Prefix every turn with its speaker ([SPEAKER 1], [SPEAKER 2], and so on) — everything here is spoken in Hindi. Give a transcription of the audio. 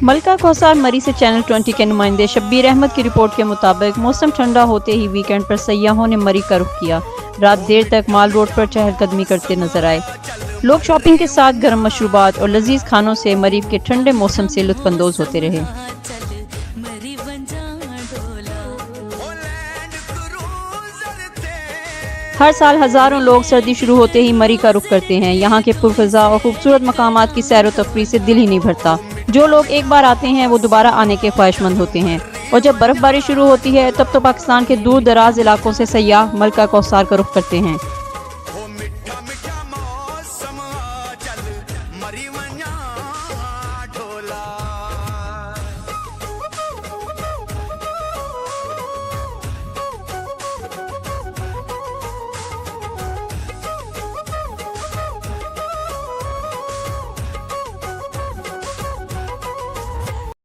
[SPEAKER 1] मलका कौसार मरी से चैनल 20 के नुमाइंदे शब्बीर अहमद की रिपोर्ट के मुताबिक मौसम ठंडा होते ही वीकेंड पर सयाहों ने मरी का रुख किया। रात देर तक माल रोड पर चहलकदमी करते नजर आए। लोग शॉपिंग के साथ गर्म मशरूबात और लजीज खानों से मरीब के ठंडे मौसम से लुत्फानंदोज होते रहे। हर साल हजारों लोग सर्दी शुरू होते ही मरी का रुख करते हैं। यहाँ के पुरफजा और खूबसूरत मकामात की सैर व तफरीह से दिल ही नहीं भरता। जो लोग एक बार आते हैं वो दोबारा आने के ख्वाहिशमंद होते हैं। और जब बर्फबारी शुरू होती है तब तो पाकिस्तान के दूर दराज इलाकों से सयाह मलका कौसार का रुख करते हैं।